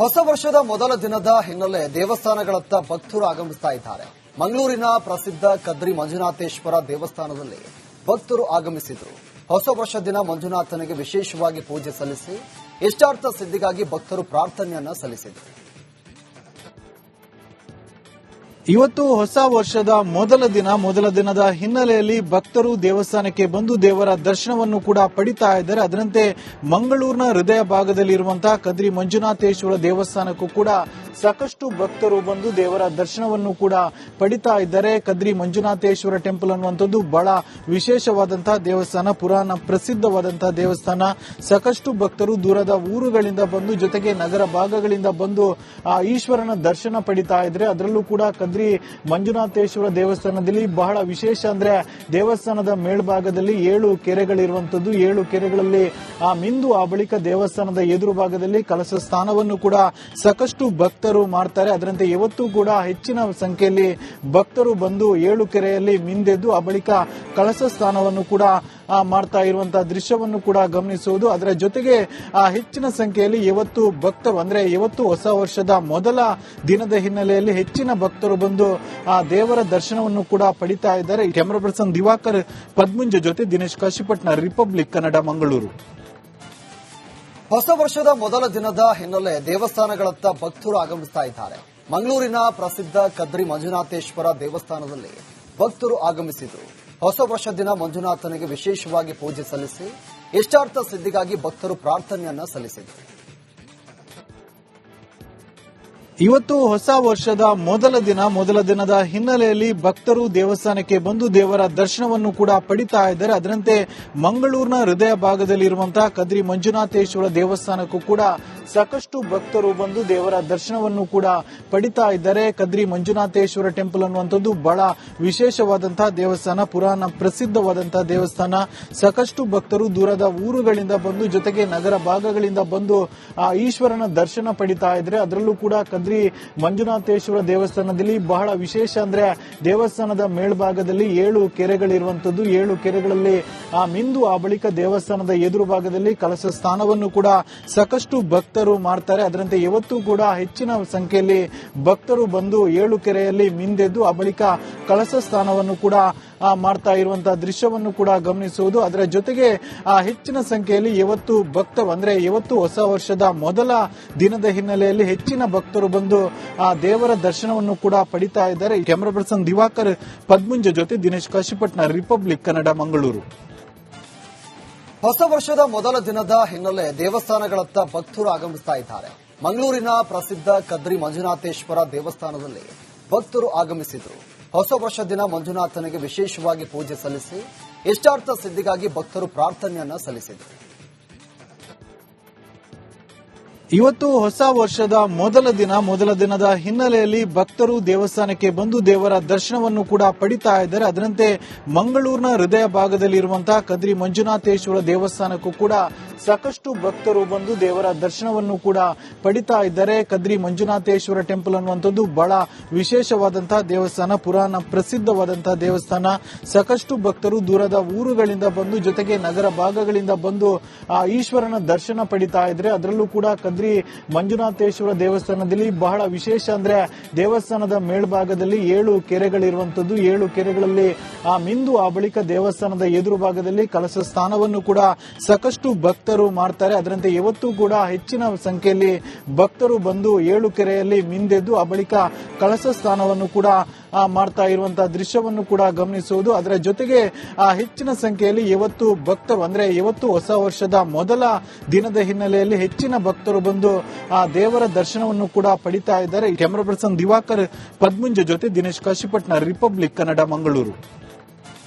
ಹೊಸ ವರ್ಷದ ಮೊದಲ ದಿನದ ಹಿನ್ನೆಲೆ ದೇವಸ್ಥಾನಗಳತ್ತ ಭಕ್ತರು ಆಗಮಿಸ್ತಾ ಇದ್ದಾರೆ. ಮಂಗಳೂರಿನ ಪ್ರಸಿದ್ಧ ಕದ್ರಿ ಮಂಜುನಾಥೇಶ್ವರ ದೇವಸ್ಥಾನದಲ್ಲಿ ಭಕ್ತರು ಆಗಮಿಸಿದರು. ಹೊಸ ವರ್ಷ ದಿನ ಮಂಜುನಾಥನಿಗೆ ವಿಶೇಷವಾಗಿ ಪೂಜೆ ಸಲ್ಲಿಸಿ ಇಷ್ಟಾರ್ಥ ಸಿದ್ಧಿಗಾಗಿ ಭಕ್ತರು ಪ್ರಾರ್ಥನೆಯನ್ನ ಸಲ್ಲಿಸಿದರು. ಇವತ್ತು ಹೊಸ ವರ್ಷದ ಮೊದಲ ದಿನದ ಹಿನ್ನೆಲೆಯಲ್ಲಿ ಭಕ್ತರು ದೇವಸ್ಥಾನಕ್ಕೆ ಬಂದು ದೇವರ ದರ್ಶನವನ್ನು ಕೂಡ ಪಡಿತಾ ಇದ್ದಾರೆ. ಅದರಂತೆ ಮಂಗಳೂರಿನ ಹೃದಯ ಭಾಗದಲ್ಲಿರುವಂತಹ ಕದ್ರಿ ಮಂಜುನಾಥೇಶ್ವರ ದೇವಸ್ಥಾನಕ್ಕೂ ಕೂಡ ಸಾಕಷ್ಟು ಭಕ್ತರು ಬಂದು ದೇವರ ದರ್ಶನವನ್ನು ಕೂಡ ಪಡಿತಾ ಇದ್ದಾರೆ. ಕದ್ರಿ ಮಂಜುನಾಥೇಶ್ವರ ಟೆಂಪಲ್ ಅನ್ನುವಂಥದ್ದು ಬಹಳ ವಿಶೇಷವಾದಂತಹ ದೇವಸ್ಥಾನ, ಪುರಾಣ ಪ್ರಸಿದ್ಧವಾದಂತಹ ದೇವಸ್ಥಾನ. ಸಾಕಷ್ಟು ಭಕ್ತರು ದೂರದ ಊರುಗಳಿಂದ ಬಂದು, ಜೊತೆಗೆ ನಗರ ಭಾಗಗಳಿಂದ ಬಂದು ಆ ಈಶ್ವರನ ದರ್ಶನ ಪಡಿತಾ ಇದ್ದಾರೆ. ಅದರಲ್ಲೂ ಕೂಡ ಕದ್ರಿ ಮಂಜುನಾಥೇಶ್ವರ ದೇವಸ್ಥಾನದಲ್ಲಿ ಬಹಳ ವಿಶೇಷ ಅಂದ್ರೆ ದೇವಸ್ಥಾನದ ಮೇಲ್ಭಾಗದಲ್ಲಿ 7 ಕೆರೆಗಳಿರುವಂತದ್ದು. 7 ಕೆರೆಗಳಲ್ಲಿ ಮಿಂದು ಆ ಬಳಿಕ ದೇವಸ್ಥಾನದ ಎದುರು ಭಾಗದಲ್ಲಿ ಕಲಶ ಸ್ಥಾನವನ್ನು ಕೂಡ ಸಾಕಷ್ಟು ಭಕ್ತರು ಮಾಡ್ತಾರೆ. ಅದರಂತೆ ಇವತ್ತು ಕೂಡ ಹೆಚ್ಚಿನ ಸಂಖ್ಯೆಯಲ್ಲಿ ಭಕ್ತರು ಬಂದು 7 ಕೆರೆಯಲ್ಲಿ ಮಿಂದೆದ್ದು ಆ ಬಳಿಕ ಕಲಶ ಸ್ಥಾನವನ್ನು ಕೂಡ ಮಾಡ್ತಾ ಇರುವಂತಹ ದೃಶ್ಯವನ್ನು ಕೂಡ ಗಮನಿಸುವುದು. ಅದರ ಜೊತೆಗೆ ಹೆಚ್ಚಿನ ಸಂಖ್ಯೆಯಲ್ಲಿ ಇವತ್ತು ಭಕ್ತರು ಅಂದ್ರೆ ಇವತ್ತು ಹೊಸ ವರ್ಷದ ಮೊದಲ ದಿನದ ಹಿನ್ನೆಲೆಯಲ್ಲಿ ಹೆಚ್ಚಿನ ಭಕ್ತರು ಬಂದು ದೇವರ ದರ್ಶನವನ್ನು ಕೂಡ ಪಡಿತಾ ಇದ್ದಾರೆ. ಕ್ಯಾಮರಾ ಪರ್ಸನ್ ದಿವಾಕರ್ ಪದ್ಮುಂಜ ಜೊತೆ ದಿನೇಶ್ ಕಾಶಿಪಟ್ನ, ರಿಪಬ್ಲಿಕ್ ಕನ್ನಡ, ಮಂಗಳೂರು. ಹೊಸ ವರ್ಷದ ಮೊದಲ ದಿನದ ಹಿನ್ನೆಲೆ ದೇವಸ್ಥಾನಗಳತ್ತ ಭಕ್ತರು ಆಗಮಿಸ್ತಾ ಇದ್ದಾರೆ. ಮಂಗಳೂರಿನ ಪ್ರಸಿದ್ಧ ಕದ್ರಿ ಮಂಜುನಾಥೇಶ್ವರ ದೇವಸ್ಥಾನದಲ್ಲಿ ಭಕ್ತರು ಆಗಮಿಸಿದರು. ಹೊಸ ವರ್ಷ ದಿನ ಮಂಜುನಾಥನಿಗೆ ವಿಶೇಷವಾಗಿ ಪೂಜೆ ಸಲ್ಲಿಸಿ ಇಷ್ಟಾರ್ಥ ಸಿದ್ಧಿಗಾಗಿ ಭಕ್ತರು ಪ್ರಾರ್ಥನೆಯನ್ನ ಸಲ್ಲಿಸಿದರು. ಇವತ್ತು ಹೊಸ ವರ್ಷದ ಮೊದಲ ದಿನದ ಹಿನ್ನೆಲೆಯಲ್ಲಿ ಭಕ್ತರು ದೇವಸ್ಥಾನಕ್ಕೆ ಬಂದು ದೇವರ ದರ್ಶನವನ್ನು ಕೂಡ ಪಡಿತಾ ಇದ್ದಾರೆ. ಅದರಂತೆ ಮಂಗಳೂರಿನ ಹೃದಯ ಭಾಗದಲ್ಲಿರುವಂತಹ ಕದ್ರಿ ಮಂಜುನಾಥೇಶ್ವರ ದೇವಸ್ಥಾನಕ್ಕೂ ಕೂಡ ಸಾಕಷ್ಟು ಭಕ್ತರು ಬಂದು ದೇವರ ದರ್ಶನವನ್ನು ಕೂಡ ಪಡಿತಾ ಇದ್ದಾರೆ. ಕದ್ರಿ ಮಂಜುನಾಥೇಶ್ವರ ಟೆಂಪಲ್ ಅನ್ನುವಂಥದ್ದು ಬಹಳ ವಿಶೇಷವಾದಂತಹ ದೇವಸ್ಥಾನ, ಪುರಾಣ ಪ್ರಸಿದ್ಧವಾದಂತಹ ದೇವಸ್ಥಾನ. ಸಾಕಷ್ಟು ಭಕ್ತರು ದೂರದ ಊರುಗಳಿಂದ ಬಂದು, ಜೊತೆಗೆ ನಗರ ಭಾಗಗಳಿಂದ ಬಂದು ಆ ಈಶ್ವರನ ದರ್ಶನ ಪಡಿತಾ ಇದ್ದಾರೆ. ಅದರಲ್ಲೂ ಕೂಡ ಕದ್ರಿ ಮಂಜುನಾಥೇಶ್ವರ ದೇವಸ್ಥಾನದಲ್ಲಿ ಬಹಳ ವಿಶೇಷ ಅಂದ್ರೆ ದೇವಸ್ಥಾನದ ಮೇಲ್ಭಾಗದಲ್ಲಿ 7 ಕೆರೆಗಳಿರುವಂತದ್ದು. 7 ಕೆರೆಗಳಲ್ಲಿ ಮಿಂದು ಆ ಬಳಿಕ ದೇವಸ್ಥಾನದ ಎದುರು ಭಾಗದಲ್ಲಿ ಕಲಶ ಸ್ಥಾನವನ್ನು ಕೂಡ ಸಾಕಷ್ಟು ಭಕ್ತರು ಮಾಡ್ತಾರೆ. ಅದರಂತೆ ಇವತ್ತು ಕೂಡ ಹೆಚ್ಚಿನ ಸಂಖ್ಯೆಯಲ್ಲಿ ಭಕ್ತರು ಬಂದು 7 ಕೆರೆಯಲ್ಲಿ ಮಿಂದೆದ್ದು ಆ ಬಳಿಕ ಕಲಶ ಸ್ಥಾನವನ್ನು ಕೂಡ ಮಾಡ್ತಾ ಇರುವಂತಹ ದೃಶ್ಯವನ್ನು ಕೂಡ ಗಮನಿಸುವುದು. ಅದರ ಜೊತೆಗೆ ಹೆಚ್ಚಿನ ಸಂಖ್ಯೆಯಲ್ಲಿ ಇವತ್ತು ಭಕ್ತರು ಅಂದ್ರೆ ಇವತ್ತು ಹೊಸ ವರ್ಷದ ಮೊದಲ ದಿನದ ಹಿನ್ನೆಲೆಯಲ್ಲಿ ಹೆಚ್ಚಿನ ಭಕ್ತರು ಬಂದು ದೇವರ ದರ್ಶನವನ್ನು ಕೂಡ ಪಡಿತಾ ಇದ್ದಾರೆ. ಕ್ಯಾಮರಾ ಪರ್ಸನ್ ದಿವಾಕರ್ ಪದ್ಮುಂಜ ಜೊತೆ ದಿನೇಶ್ ಕಾಶಿಪಟ್ನ, ರಿಪಬ್ಲಿಕ್ ಕನ್ನಡ, ಮಂಗಳೂರು. ಹೊಸ ವರ್ಷದ ಮೊದಲ ದಿನದ ಹಿನ್ನೆಲೆ ದೇವಸ್ಥಾನಗಳತ್ತ ಭಕ್ತರು ಆಗಮಿಸ್ತಾ ಇದ್ದಾರೆ. ಮಂಗಳೂರಿನ ಪ್ರಸಿದ್ಧ ಕದ್ರಿ ಮಂಜುನಾಥೇಶ್ವರ ದೇವಸ್ಥಾನದಲ್ಲಿ ಭಕ್ತರು ಆಗಮಿಸಿದರು. ಹೊಸ ವರ್ಷ ದಿನ ಮಂಜುನಾಥನಿಗೆ ವಿಶೇಷವಾಗಿ ಪೂಜೆ ಸಲ್ಲಿಸಿ ಇಷ್ಟಾರ್ಥ ಸಿದ್ಧಿಗಾಗಿ ಭಕ್ತರು ಪ್ರಾರ್ಥನೆಯನ್ನ ಸಲ್ಲಿಸಿದರು. ಇವತ್ತು ಹೊಸ ವರ್ಷದ ಮೊದಲ ದಿನದ ಹಿನ್ನೆಲೆಯಲ್ಲಿ ಭಕ್ತರು ದೇವಸ್ಥಾನಕ್ಕೆ ಬಂದು ದೇವರ ದರ್ಶನವನ್ನು ಕೂಡ ಪಡಿತಾ ಇದ್ದಾರೆ. ಅದರಂತೆ ಮಂಗಳೂರಿನ ಹೃದಯ ಭಾಗದಲ್ಲಿರುವಂತಹ ಕದ್ರಿ ಮಂಜುನಾಥೇಶ್ವರ ದೇವಸ್ಥಾನಕ್ಕೂ ಕೂಡ ಸಾಕಷ್ಟು ಭಕ್ತರು ಬಂದು ದೇವರ ದರ್ಶನವನ್ನು ಕೂಡ ಪಡಿತಾ ಇದ್ದಾರೆ. ಕದ್ರಿ ಮಂಜುನಾಥೇಶ್ವರ ಟೆಂಪಲ್ ಅನ್ನುವಂಥದ್ದು ಬಹಳ ವಿಶೇಷವಾದಂತಹ ದೇವಸ್ಥಾನ, ಪುರಾಣ ಪ್ರಸಿದ್ಧವಾದಂತಹ ದೇವಸ್ಥಾನ. ಸಾಕಷ್ಟು ಭಕ್ತರು ದೂರದ ಊರುಗಳಿಂದ ಬಂದು, ಜೊತೆಗೆ ನಗರ ಭಾಗಗಳಿಂದ ಬಂದು ಈಶ್ವರನ ದರ್ಶನ ಪಡಿತಾ ಇದ್ದಾರೆ. ಅದರಲ್ಲೂ ಕೂಡ ಕದ್ರಿ ಮಂಜುನಾಥೇಶ್ವರ ದೇವಸ್ಥಾನದಲ್ಲಿ ಬಹಳ ವಿಶೇಷ ಅಂದ್ರೆ ದೇವಸ್ಥಾನದ ಮೇಲ್ಭಾಗದಲ್ಲಿ 7 ಕೆರೆಗಳಿರುವಂತದ್ದು. 7 ಕೆರೆಗಳಲ್ಲಿ ಮಿಂದು ಆ ಬಳಿಕ ದೇವಸ್ಥಾನದ ಎದುರು ಭಾಗದಲ್ಲಿ ಕಲಶ ಸ್ಥಾನವನ್ನು ಕೂಡ ಸಾಕಷ್ಟು ಭಕ್ತರು ಮಾಡ್ತಾರೆ. ಅದರಂತೆ ಇವತ್ತು ಕೂಡ ಹೆಚ್ಚಿನ ಸಂಖ್ಯೆಯಲ್ಲಿ ಭಕ್ತರು ಬಂದು 7 ಕೆರೆಯಲ್ಲಿ ಮಿಂದೆದ್ದು ಆ ಬಳಿಕ ಕಲಶ ಸ್ಥಾನವನ್ನು ಕೂಡ ಮಾಡ್ತಾ ಇರುವಂತಹ ದೃಶ್ಯವನ್ನು ಕೂಡ ಗಮನಿಸುವುದು. ಅದರ ಜೊತೆಗೆ ಹೆಚ್ಚಿನ ಸಂಖ್ಯೆಯಲ್ಲಿ ಇವತ್ತು ಭಕ್ತರು ಅಂದ್ರೆ ಇವತ್ತು ಹೊಸ ವರ್ಷದ ಮೊದಲ ದಿನದ ಹಿನ್ನೆಲೆಯಲ್ಲಿ ಹೆಚ್ಚಿನ ಭಕ್ತರು ಬಂದು ದೇವರ ದರ್ಶನವನ್ನು ಕೂಡ ಪಡಿತಾ ಇದ್ದಾರೆ. ಕ್ಯಾಮರಾ ಪರ್ಸನ್ ದಿವಾಕರ್ ಪದ್ಮುಂಜ ಜೊತೆ ದಿನೇಶ್ ಕಾಶಿಪಟ್ನ, ರಿಪಬ್ಲಿಕ್ ಕನ್ನಡ, ಮಂಗಳೂರು.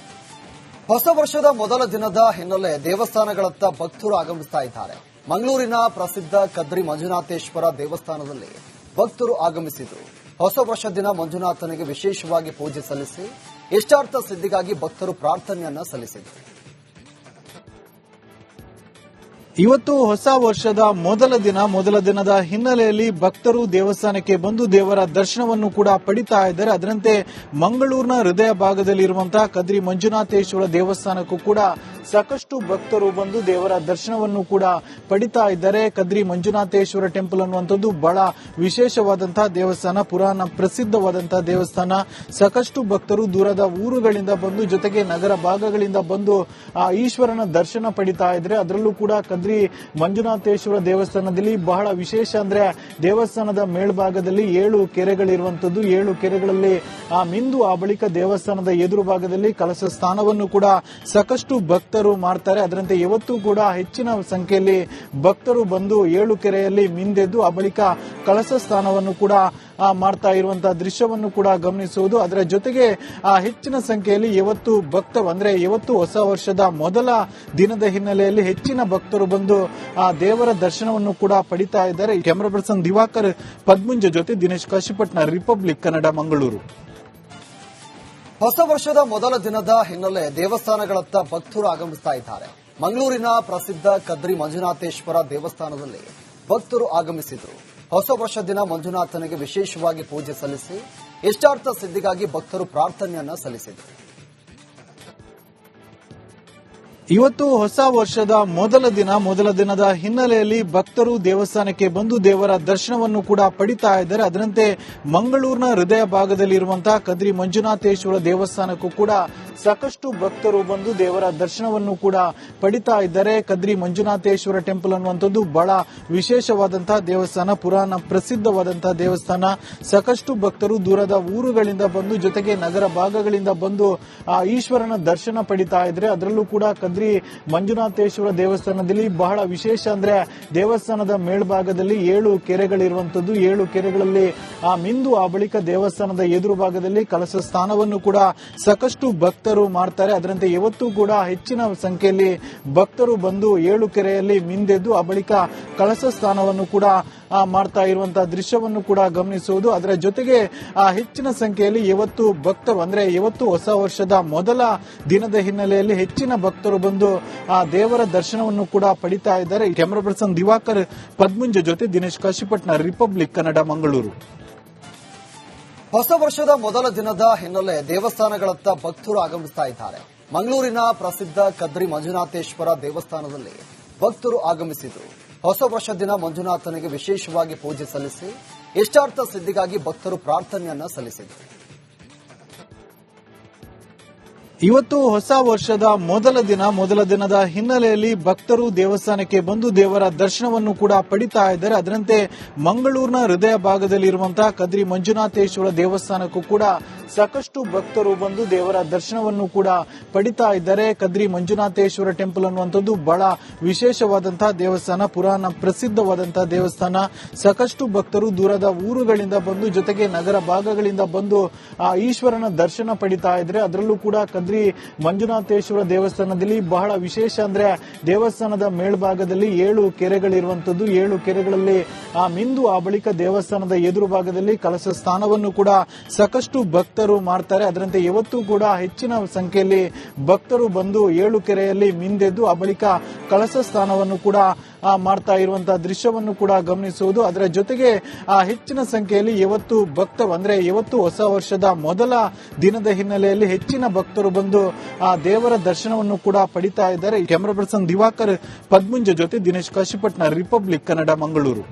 ಹೊಸ ವರ್ಷದ ಮೊದಲ ದಿನದ ಹಿನ್ನೆಲೆ ದೇವಸ್ಥಾನಗಳತ್ತ ಭಕ್ತರು ಆಗಮಿಸ್ತಾ ಇದ್ದಾರೆ. ಮಂಗಳೂರಿನ ಪ್ರಸಿದ್ಧ ಕದ್ರಿ ಮಂಜುನಾಥೇಶ್ವರ ದೇವಸ್ಥಾನದಲ್ಲಿ ಭಕ್ತರು ಆಗಮಿಸಿದರು. ಹೊಸ ವರ್ಷ ದಿನ ಮಂಜುನಾಥನಿಗೆ ವಿಶೇಷವಾಗಿ ಪೂಜೆ ಸಲ್ಲಿಸಿ ಇಷ್ಟಾರ್ಥ ಸಿದ್ಧಿಗಾಗಿ ಭಕ್ತರು ಪ್ರಾರ್ಥನೆಯನ್ನ ಸಲ್ಲಿಸಿದರು. ಇವತ್ತು ಹೊಸ ವರ್ಷದ ಮೊದಲ ದಿನದ ಹಿನ್ನೆಲೆಯಲ್ಲಿ ಭಕ್ತರು ದೇವಸ್ಥಾನಕ್ಕೆ ಬಂದು ದೇವರ ದರ್ಶನವನ್ನು ಕೂಡ ಪಡಿತಾ ಇದ್ದಾರೆ. ಅದರಂತೆ ಮಂಗಳೂರಿನ ಹೃದಯ ಭಾಗದಲ್ಲಿರುವಂತಹ ಕದ್ರಿ ಮಂಜುನಾಥೇಶ್ವರ ದೇವಸ್ಥಾನಕ್ಕೂ ಕೂಡ ಸಾಕಷ್ಟು ಭಕ್ತರು ಬಂದು ದೇವರ ದರ್ಶನವನ್ನು ಕೂಡ ಪಡಿತಾ ಇದ್ದಾರೆ. ಕದ್ರಿ ಮಂಜುನಾಥೇಶ್ವರ ಟೆಂಪಲ್ ಅನ್ನುವಂಥದ್ದು ಬಹಳ ವಿಶೇಷವಾದಂತಹ ದೇವಸ್ಥಾನ, ಪುರಾಣ ಪ್ರಸಿದ್ಧವಾದಂತಹ ದೇವಸ್ಥಾನ. ಸಾಕಷ್ಟು ಭಕ್ತರು ದೂರದ ಊರುಗಳಿಂದ ಬಂದು, ಜೊತೆಗೆ ನಗರ ಭಾಗಗಳಿಂದ ಬಂದು ಆ ಈಶ್ವರನ ದರ್ಶನ ಪಡಿತಾ ಇದ್ರೆ. ಅದರಲ್ಲೂ ಕೂಡ ಕದ್ರಿ ಮಂಜುನಾಥೇಶ್ವರ ದೇವಸ್ಥಾನದಲ್ಲಿ ಬಹಳ ವಿಶೇಷ ಅಂದ್ರೆ ದೇವಸ್ಥಾನದ ಮೇಲ್ಭಾಗದಲ್ಲಿ 7 ಕೆರೆಗಳಿರುವಂತದ್ದು. 7 ಕೆರೆಗಳಲ್ಲಿ ಮಿಂದು ಆ ಬಳಿಕ ದೇವಸ್ಥಾನದ ಎದುರು ಭಾಗದಲ್ಲಿ ಕಲಶ ಸ್ಥಾನವನ್ನು ಕೂಡ ಸಾಕಷ್ಟು ಭಕ್ತರು ಮಾಡ್ತಾರೆ. ಅದರಂತೆ ಇವತ್ತು ಕೂಡ ಹೆಚ್ಚಿನ ಸಂಖ್ಯೆಯಲ್ಲಿ ಭಕ್ತರು ಬಂದು 7 ಕೆರೆಯಲ್ಲಿ ಮಿಂದೆದ್ದು ಆ ಬಳಿಕ ಕಲಶ ಸ್ಥಾನವನ್ನು ಕೂಡ ಮಾಡ್ತಾ ಇರುವಂತಹ ದೃಶ್ಯವನ್ನು ಕೂಡ ಗಮನಿಸುವುದು. ಅದರ ಜೊತೆಗೆ ಹೆಚ್ಚಿನ ಸಂಖ್ಯೆಯಲ್ಲಿ ಇವತ್ತು ಭಕ್ತರು ಅಂದ್ರೆ ಇವತ್ತು ಹೊಸ ವರ್ಷದ ಮೊದಲ ದಿನದ ಹಿನ್ನೆಲೆಯಲ್ಲಿ ಹೆಚ್ಚಿನ ಭಕ್ತರು ಬಂದು ಆ ದೇವರ ದರ್ಶನವನ್ನು ಕೂಡ ಪಡಿತಾ ಇದ್ದಾರೆ. ಕ್ಯಾಮರಾ ಪರ್ಸನ್ ದಿವಾಕರ್ ಪದ್ಮುಂಜ ಜೊತೆ ದಿನೇಶ್ ಕಾಶಿಪಟ್ನ, ರಿಪಬ್ಲಿಕ್ ಕನ್ನಡ, ಮಂಗಳೂರು. ಹೊಸ ವರ್ಷದ ಮೊದಲ ದಿನದ ಹಿನ್ನೆಲೆ ದೇವಸ್ಥಾನಗಳತ್ತ ಭಕ್ತರು ಆಗಮಿಸ್ತಾ ಇದ್ದಾರೆ. ಮಂಗಳೂರಿನ ಪ್ರಸಿದ್ಧ ಕದ್ರಿ ಮಂಜುನಾಥೇಶ್ವರ ದೇವಸ್ಥಾನದಲ್ಲಿ ಭಕ್ತರು ಆಗಮಿಸಿದರು. ಹೊಸ ವರ್ಷ ದಿನ ಮಂಜುನಾಥನಿಗೆ ವಿಶೇಷವಾಗಿ ಪೂಜೆ ಸಲ್ಲಿಸಿ ಇಷ್ಟಾರ್ಥ ಸಿದ್ಧಿಗಾಗಿ ಭಕ್ತರು ಪ್ರಾರ್ಥನೆಯನ್ನ ಸಲ್ಲಿಸಿದರು. ಇವತ್ತು ಹೊಸ ವರ್ಷದ ಮೊದಲ ದಿನದ ಹಿನ್ನೆಲೆಯಲ್ಲಿ ಭಕ್ತರು ದೇವಸ್ಥಾನಕ್ಕೆ ಬಂದು ದೇವರ ದರ್ಶನವನ್ನು ಕೂಡ ಪಡಿತಾ ಇದ್ದಾರೆ. ಅದರಂತೆ ಮಂಗಳೂರಿನ ಹೃದಯ ಭಾಗದಲ್ಲಿರುವಂತಹ ಕದ್ರಿ ಮಂಜುನಾಥೇಶ್ವರ ದೇವಸ್ಥಾನಕ್ಕೂ ಕೂಡ ಸಾಕಷ್ಟು ಭಕ್ತರು ಬಂದು ದೇವರ ದರ್ಶನವನ್ನು ಕೂಡ ಪಡಿತಾ ಇದ್ದಾರೆ. ಕದ್ರಿ ಮಂಜುನಾಥೇಶ್ವರ ಟೆಂಪಲ್ ಅನ್ನುವಂಥದ್ದು ಬಹಳ ವಿಶೇಷವಾದಂತಹ ದೇವಸ್ಥಾನ, ಪುರಾಣ ಪ್ರಸಿದ್ಧವಾದಂತಹ ದೇವಸ್ಥಾನ. ಸಾಕಷ್ಟು ಭಕ್ತರು ದೂರದ ಊರುಗಳಿಂದ ಬಂದು, ಜೊತೆಗೆ ನಗರ ಭಾಗಗಳಿಂದ ಬಂದು ಆ ಈಶ್ವರನ ದರ್ಶನ ಪಡಿತಾ ಇದ್ರೆ. ಅದರಲ್ಲೂ ಕೂಡ ಕದ್ರಿ ಮಂಜುನಾಥೇಶ್ವರ ದೇವಸ್ಥಾನದಲ್ಲಿ ಬಹಳ ವಿಶೇಷ ಅಂದ್ರೆ ದೇವಸ್ಥಾನದ ಮೇಲ್ಭಾಗದಲ್ಲಿ 7 ಕೆರೆಗಳಿರುವಂತದ್ದು. 7 ಕೆರೆಗಳಲ್ಲಿ ಮಿಂದು ಆ ಬಳಿಕ ದೇವಸ್ಥಾನದ ಎದುರು ಭಾಗದಲ್ಲಿ ಕಲಶ ಸ್ಥಾನವನ್ನು ಕೂಡ ಸಾಕಷ್ಟು ಭಕ್ತರು ಮಾಡ್ತಾರೆ. ಅದರಂತೆ ಇವತ್ತು ಕೂಡ ಹೆಚ್ಚಿನ ಸಂಖ್ಯೆಯಲ್ಲಿ ಭಕ್ತರು ಬಂದು 7 ಕೆರೆಯಲ್ಲಿ ಮಿಂದೆದ್ದು ಆ ಬಳಿಕ ಕಲಶ ಸ್ಥಾನವನ್ನು ಕೂಡ ಮಾಡ್ತಾ ಇರುವಂತಹ ದೃಶ್ಯವನ್ನು ಕೂಡ ಗಮನಿಸುವುದು. ಅದರ ಜೊತೆಗೆ ಹೆಚ್ಚಿನ ಸಂಖ್ಯೆಯಲ್ಲಿ ಇವತ್ತು ಭಕ್ತರು ಅಂದ್ರೆ ಇವತ್ತು ಹೊಸ ವರ್ಷದ ಮೊದಲ ದಿನದ ಹಿನ್ನೆಲೆಯಲ್ಲಿ ಹೆಚ್ಚಿನ ಭಕ್ತರು ಬಂದು ಆ ದೇವರ ದರ್ಶನವನ್ನು ಕೂಡ ಪಡಿತಾ ಇದ್ದಾರೆ. ಕ್ಯಾಮರಾ ಪರ್ಸನ್ ದಿವಾಕರ್ ಪದ್ಮುಂಜ ಜೊತೆ ದಿನೇಶ್ ಕಾಶಿಪಟ್ನ, ರಿಪಬ್ಲಿಕ್ ಕನ್ನಡ, ಮಂಗಳೂರು. ಹೊಸ ವರ್ಷದ ಮೊದಲ ದಿನದ ಹಿನ್ನೆಲೆ ದೇವಸ್ಥಾನಗಳತ್ತ ಭಕ್ತರು ಆಗಮಿಸ್ತಾ ಇದ್ದಾರೆ. ಮಂಗಳೂರಿನ ಪ್ರಸಿದ್ಧ ಕದ್ರಿ ಮಂಜುನಾಥೇಶ್ವರ ದೇವಸ್ಥಾನದಲ್ಲಿ ಭಕ್ತರು ಆಗಮಿಸಿದರು. ಹೊಸ ವರ್ಷ ದಿನ ಮಂಜುನಾಥನಿಗೆ ವಿಶೇಷವಾಗಿ ಪೂಜೆ ಸಲ್ಲಿಸಿ ಇಷ್ಟಾರ್ಥ ಸಿದ್ಧಿಗಾಗಿ ಭಕ್ತರು ಪ್ರಾರ್ಥನೆಯನ್ನ ಸಲ್ಲಿಸಿದರು. ಇವತ್ತು ಹೊಸ ವರ್ಷದ ಮೊದಲ ದಿನದ ಹಿನ್ನೆಲೆಯಲ್ಲಿ ಭಕ್ತರು ದೇವಸ್ಥಾನಕ್ಕೆ ಬಂದು ದೇವರ ದರ್ಶನವನ್ನು ಕೂಡ ಪಡಿತಾ ಇದ್ದಾರೆ. ಅದರಂತೆ ಮಂಗಳೂರಿನ ಹೃದಯ ಭಾಗದಲ್ಲಿರುವಂತಹ ಕದ್ರಿ ಮಂಜುನಾಥೇಶ್ವರ ದೇವಸ್ಥಾನಕ್ಕೂ ಕೂಡ ಸಾಕಷ್ಟು ಭಕ್ತರು ಬಂದು ದೇವರ ದರ್ಶನವನ್ನು ಕೂಡ ಪಡಿತಾ ಇದ್ದಾರೆ. ಕದ್ರಿ ಮಂಜುನಾಥೇಶ್ವರ ಟೆಂಪಲ್ ಅನ್ನುವಂಥದ್ದು ಬಹಳ ವಿಶೇಷವಾದಂತಹ ದೇವಸ್ಥಾನ, ಪುರಾಣ ಪ್ರಸಿದ್ಧವಾದಂತಹ ದೇವಸ್ಥಾನ. ಸಾಕಷ್ಟು ಭಕ್ತರು ದೂರದ ಊರುಗಳಿಂದ ಬಂದು, ಜೊತೆಗೆ ನಗರ ಭಾಗಗಳಿಂದ ಬಂದು ಆ ಈಶ್ವರನ ದರ್ಶನ ಪಡಿತಾ ಇದ್ರೆ. ಅದರಲ್ಲೂ ಕೂಡ ಕದ್ರಿ ಮಂಜುನಾಥೇಶ್ವರ ದೇವಸ್ಥಾನದಲ್ಲಿ ಬಹಳ ವಿಶೇಷ ಅಂದ್ರೆ ದೇವಸ್ಥಾನದ ಮೇಲ್ಭಾಗದಲ್ಲಿ 7 ಕೆರೆಗಳಿರುವಂತದ್ದು. 7 ಕೆರೆಗಳಲ್ಲಿ ಮಿಂದು ಆ ಬಳಿಕ ದೇವಸ್ಥಾನದ ಎದುರು ಭಾಗದಲ್ಲಿ ಕಲಶ ಸ್ಥಾನವನ್ನು ಕೂಡ ಸಾಕಷ್ಟು ಭಕ್ತರು ಮಾಡ್ತಾರೆ. ಅದರಂತೆ ಇವತ್ತು ಕೂಡ ಹೆಚ್ಚಿನ ಸಂಖ್ಯೆಯಲ್ಲಿ ಭಕ್ತರು ಬಂದು 7 ಕೆರೆಯಲ್ಲಿ ಮಿಂದೆದ್ದು ಆ ಬಳಿಕ ಕಲಶ ಸ್ಥಾನವನ್ನು ಕೂಡ ಮಾಡ್ತಾ ಇರುವಂತಹ ದೃಶ್ಯವನ್ನು ಕೂಡ ಗಮನಿಸುವುದು. ಅದರ ಜೊತೆಗೆ ಹೆಚ್ಚಿನ ಸಂಖ್ಯೆಯಲ್ಲಿ ಇವತ್ತು ಭಕ್ತರು ಅಂದ್ರೆ ಇವತ್ತು ಹೊಸ ವರ್ಷದ ಮೊದಲ ದಿನದ ಹಿನ್ನೆಲೆಯಲ್ಲಿ ಹೆಚ್ಚಿನ ಭಕ್ತರು ಬಂದು ಆ ದೇವರ ದರ್ಶನವನ್ನು ಕೂಡ ಪಡಿತಾ ಇದ್ದಾರೆ. ಕ್ಯಾಮರಾ ಪರ್ಸನ್ ದಿವಾಕರ್ ಪದ್ಮುಂಜ ಜೊತೆ ದಿನೇಶ್ ಕಾಶಿಪಟ್ನ, ರಿಪಬ್ಲಿಕ್ ಕನ್ನಡ, ಮಂಗಳೂರು.